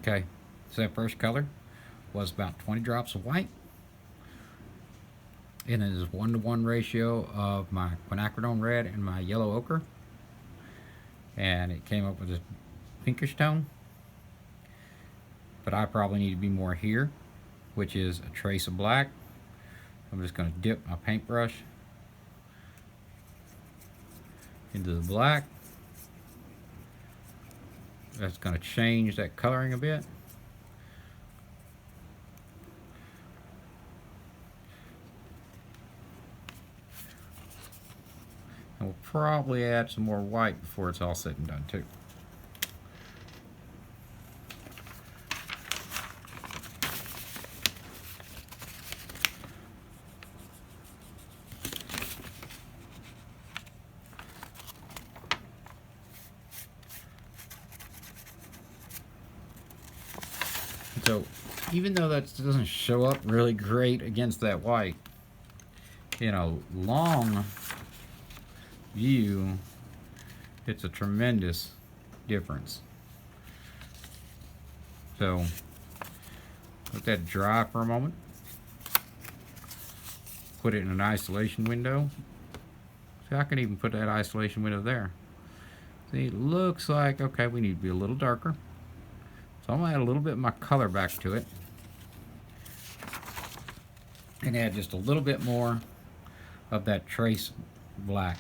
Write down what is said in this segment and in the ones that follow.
Okay, so that first color was about 20 drops of white, and it is 1-to-1 ratio of my quinacridone red and my yellow ochre, and it came up with this pinkish tone. But I probably need to be more here, which is a trace of black. I'm just going to dip my paintbrush into the black. That's going to change that coloring a bit. And we'll probably add some more white before it's all said and done too. So even though that doesn't show up really great against that white, in a long view, it's a tremendous difference. So let that dry for a moment. Put it in an isolation window. See, I can even put that isolation window there. See, it looks like, okay, we need to be a little darker. So I'm going to add a little bit of my color back to it. And add just a little bit more of that trace black.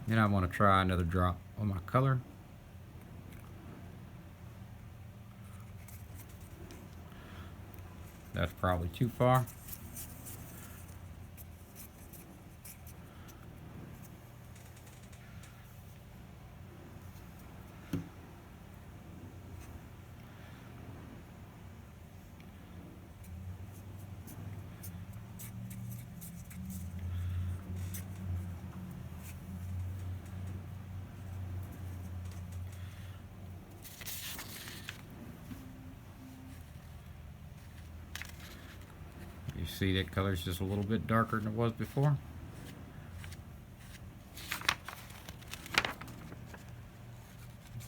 Then I want to try another drop of my color. That's probably too far. You see that color's just a little bit darker than it was before.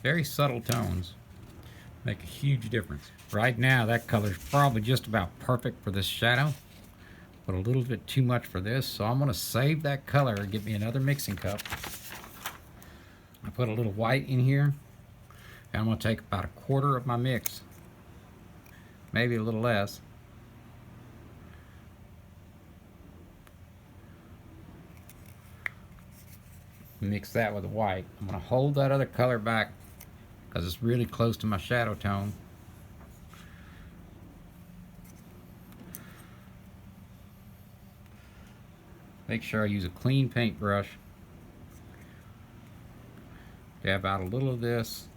Very subtle tones make a huge difference. Right now that color's probably just about perfect for this shadow, but a little bit too much for this, so I'm going to save that color and get me another mixing cup. I put a little white in here, and I'm going to take about 1/4 of my mix, maybe a little less. Mix that with the white. I'm going to hold that other color back because it's really close to my shadow tone. Make sure I use a clean paintbrush. Dab out a little of this.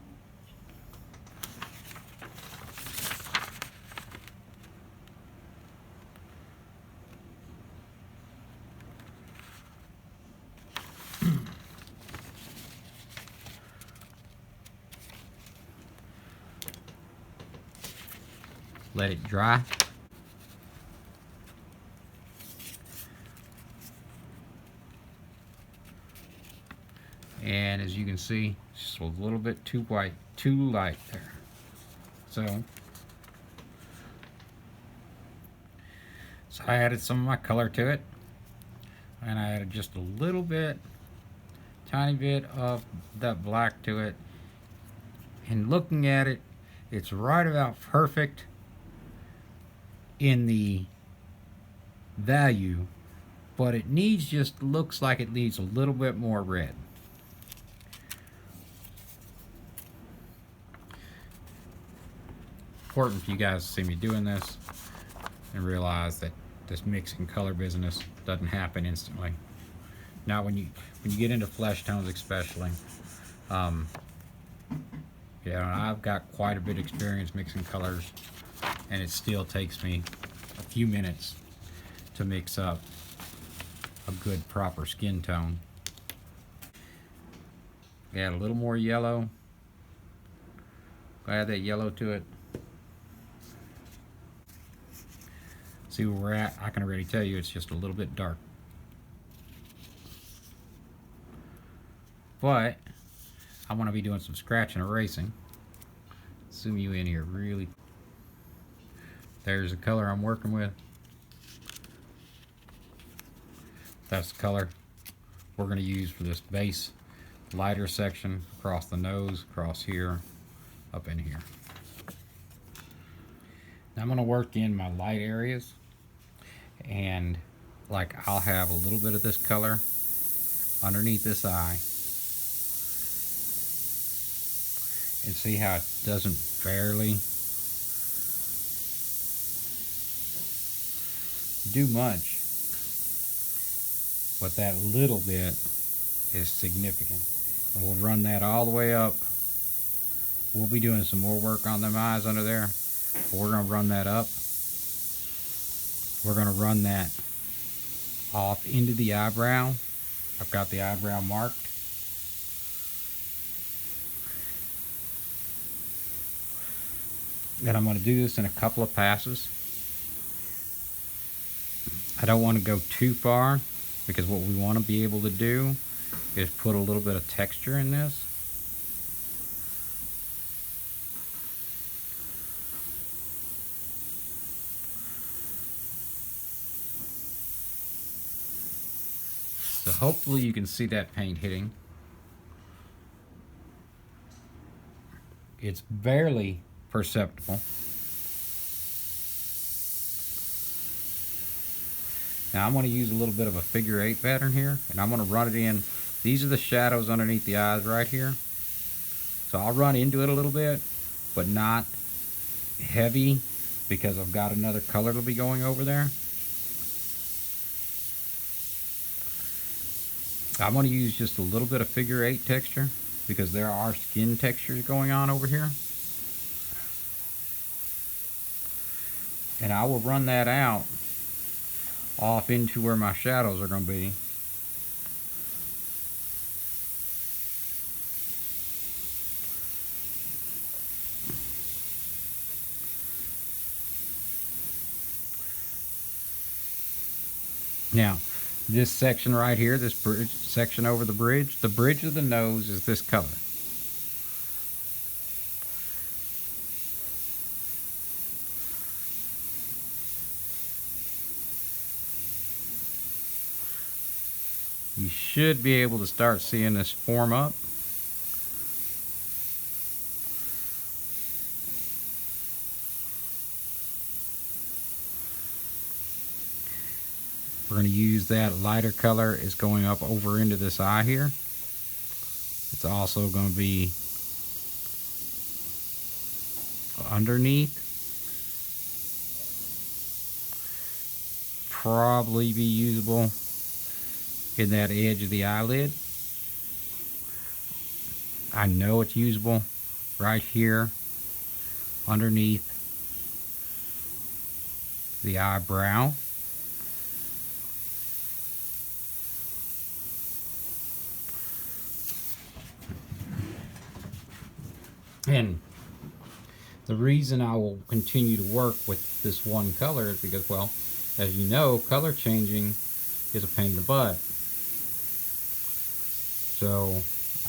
Let it dry. And as you can see, just a little bit too white, too light there. So I added some of my color to it, and I added just a little bit, tiny bit of that black to it. And looking at it, it's right about perfect in the value, but it needs, just looks like it needs a little bit more red. Important for you guys to see me doing this and realize that this mixing color business doesn't happen instantly. Now when you get into flesh tones especially, I've got quite a bit of experience mixing colors, and it still takes me a few minutes to mix up a good proper skin tone. Add a little more yellow. Add that yellow to it. See where we're at? I can already tell you it's just a little bit dark. But I want to be doing some scratch and erasing. zoom you in here really. There's the color I'm working with. That's the color we're going to use for this base lighter section across the nose, across here, up in here. Now I'm going to work in my light areas, and like I'll have a little bit of this color underneath this eye, and see how it doesn't barely do much, but that little bit is significant. And we'll run that all the way up. We'll be doing some more work on them eyes under there, but we're going to run that up. We're going to run that off into the eyebrow. I've got the eyebrow marked. And I'm going to do this in a couple of passes. I don't want to go too far, because what we want to be able to do is put a little bit of texture in this. So hopefully you can see that paint hitting. It's barely perceptible. Now I'm going to use a little bit of a figure 8 pattern here, and I'm going to run it in. These are the shadows underneath the eyes right here. So I'll run into it a little bit, but not heavy, because I've got another color to be going over there. I'm going to use just a little bit of figure 8 texture, because there are skin textures going on over here. And I will run that out off into where my shadows are going to be. Now, this section right here, this bridge section over the bridge of the nose is this color. You should be able to start seeing this form up. We're going to use that lighter color is going up over into this eye here. It's also going to be underneath. Probably be usable in that edge of the eyelid. I know it's usable right here underneath the eyebrow. And the reason I will continue to work with this one color is because, well, as you know, color changing is a pain in the butt. So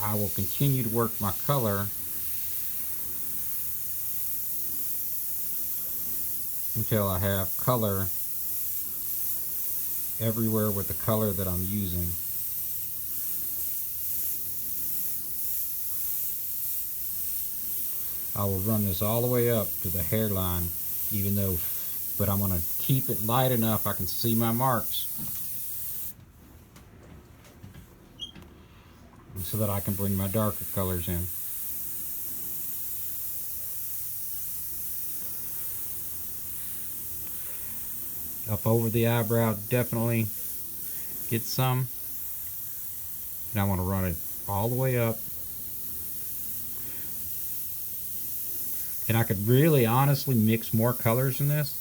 I will continue to work my color until I have color everywhere with the color that I'm using. I will run this all the way up to the hairline, but I'm going to keep it light enough I can see my marks, so that I can bring my darker colors in. Up over the eyebrow, definitely get some. And I want to run it all the way up. And I could really honestly mix more colors in this.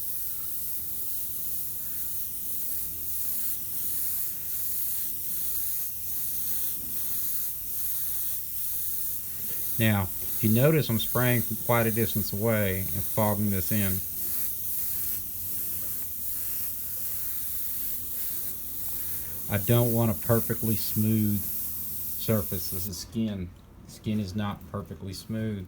Now, if you notice, I'm spraying from quite a distance away and fogging this in. I don't want a perfectly smooth surface. This is skin. Skin is not perfectly smooth.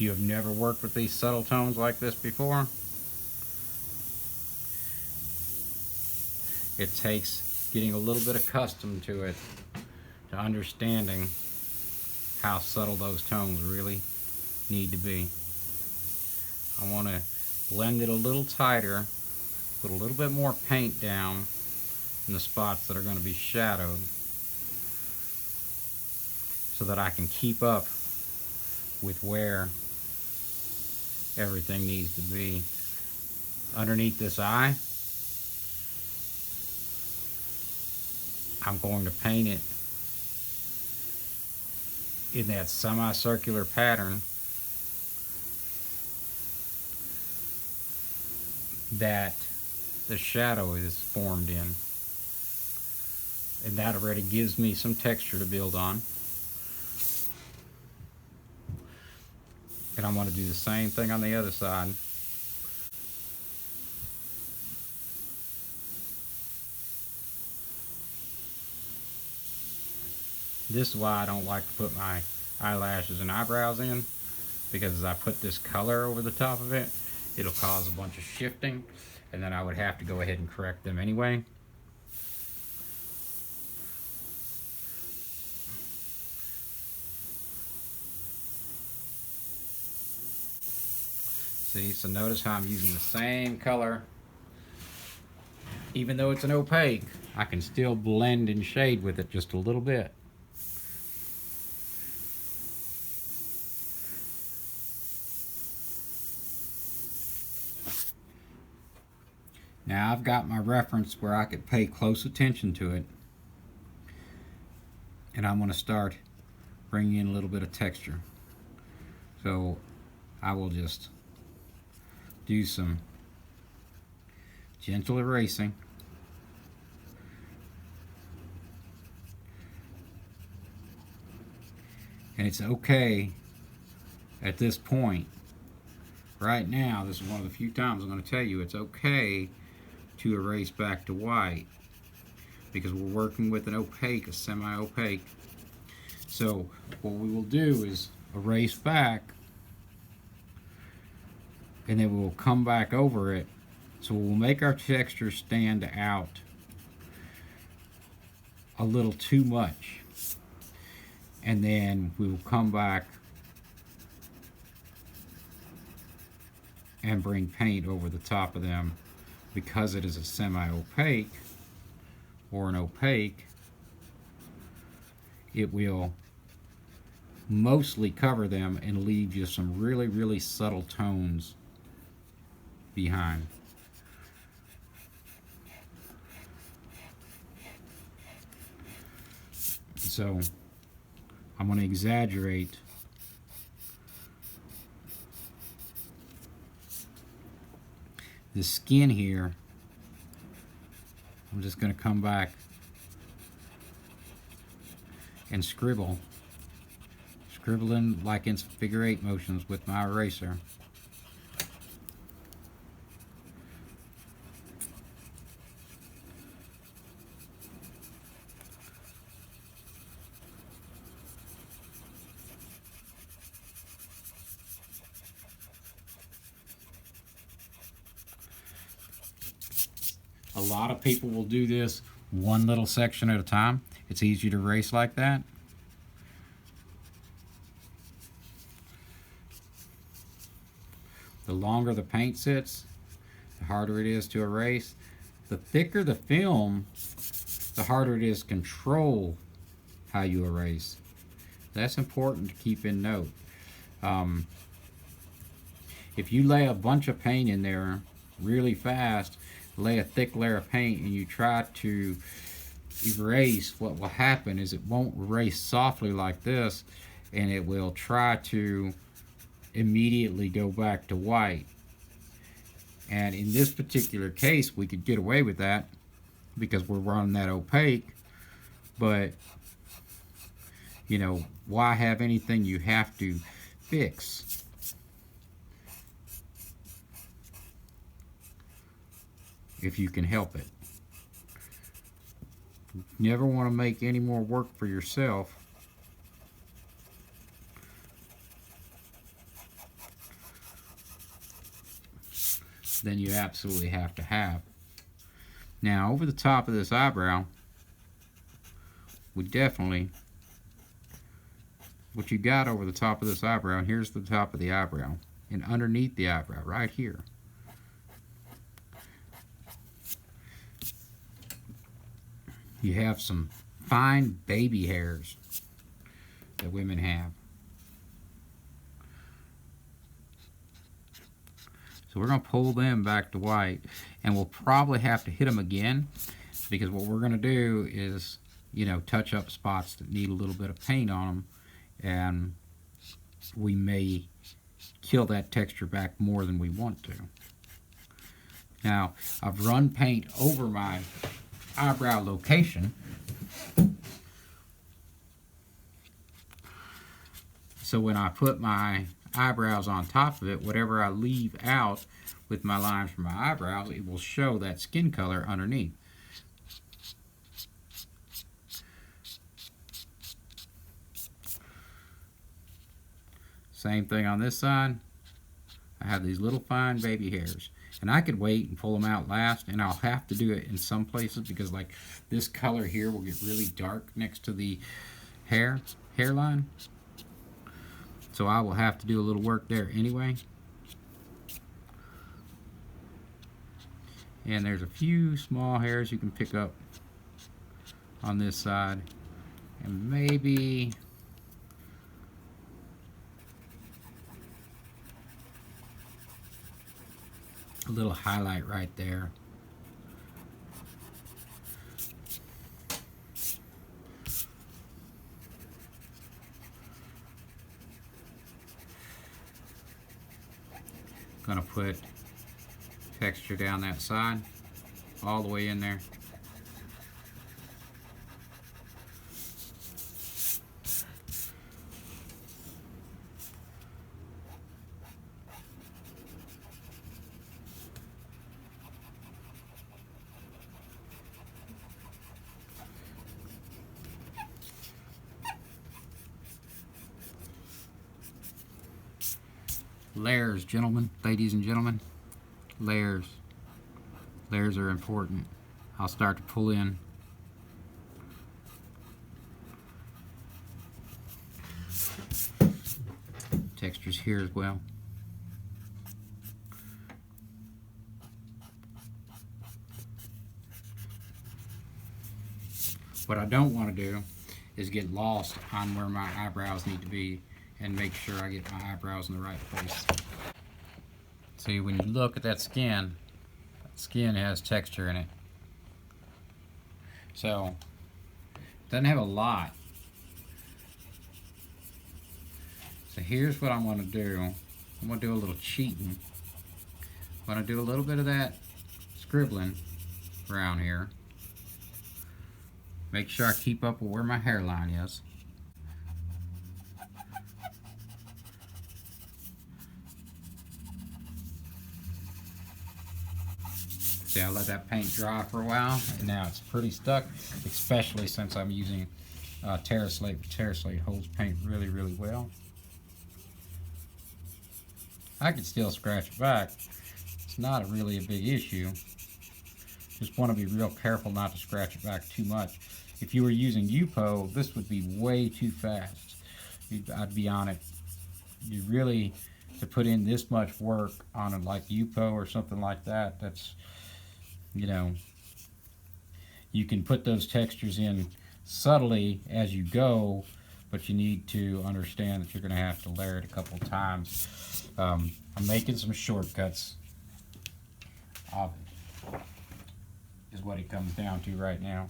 If you have never worked with these subtle tones like this before, it takes getting a little bit accustomed to it, to understanding how subtle those tones really need to be. I want to blend it a little tighter, put a little bit more paint down in the spots that are going to be shadowed, so that I can keep up with where everything needs to be. Underneath this eye, I'm going to paint it in that semicircular pattern that the shadow is formed in. And that already gives me some texture to build on. And I'm going to do the same thing on the other side. This is why I don't like to put my eyelashes and eyebrows in, because as I put this color over the top of it, it'll cause a bunch of shifting, and then I would have to go ahead and correct them anyway. See, so notice how I'm using the same color. Even though it's an opaque, I can still blend and shade with it just a little bit. Now I've got my reference where I could pay close attention to it, and I'm going to start bringing in a little bit of texture. So I will just do some gentle erasing. And it's okay at this point. Right now, this is one of the few times I'm going to tell you it's okay to erase back to white, because we're working with an opaque, a semi-opaque. So what we will do is erase back, and then we'll come back over it. So we'll make our texture stand out a little too much, and then we will come back and bring paint over the top of them. Because it is a semi-opaque or an opaque, it will mostly cover them and leave you some really, really subtle tones behind. So I'm going to exaggerate the skin here. I'm just going to come back and scribble in like in figure 8 motions with my eraser. A lot of people will do this one little section at a time. It's easy to erase like that. The longer the paint sits, the harder it is to erase. The thicker the film, the harder it is to control how you erase. That's important to keep in note. If you lay a bunch of paint in there really fast, lay a thick layer of paint, and you try to erase, what will happen is it won't erase softly like this, and it will try to immediately go back to white. And in this particular case, we could get away with that because we're running that opaque, but you know, why have anything you have to fix? If you can help it. You never want to make any more work for yourself than you absolutely have to have. Now, over the top of this eyebrow, we definitely, what you got over the top of this eyebrow, and here's the top of the eyebrow, and underneath the eyebrow, right here, you have some fine baby hairs that women have. So we're going to pull them back to white, and we'll probably have to hit them again, because what we're going to do is, you know, touch up spots that need a little bit of paint on them, and we may kill that texture back more than we want to. Now, I've run paint over my eyebrow location, so when I put my eyebrows on top of it, whatever I leave out with my lines for my eyebrows, it will show that skin color underneath. Same thing on this side. I have these little fine baby hairs, and I could wait and pull them out last, and I'll have to do it in some places because like this color here will get really dark next to the hairline. So I will have to do a little work there anyway. And there's a few small hairs you can pick up on this side. And maybe a little highlight right there. Gonna put texture down that side, all the way in there. Layers, gentlemen, ladies and gentlemen, layers. Layers are important. I'll start to pull in. Textures here as well. What I don't want to do is get lost on where my eyebrows need to be and make sure I get my eyebrows in the right place. See, when you look at that skin has texture in it. So, it doesn't have a lot. So here's what I'm going to do. I'm going to do a little cheating. I'm going to do a little bit of that scribbling around here. Make sure I keep up with where my hairline is. See, I let that paint dry for a while, and now it's pretty stuck, especially since I'm using TerraSlate. TerraSlate holds paint really, really well. I could still scratch it back. It's not really a big issue. Just want to be real careful not to scratch it back too much. If you were using Yupo, this would be way too fast. I'd be on it. You really, to put in this much work on it like Yupo or something like that, that's, you know, you can put those textures in subtly as you go, but you need to understand that you're going to have to layer it a couple times. I'm making some shortcuts, is what it comes down to right now.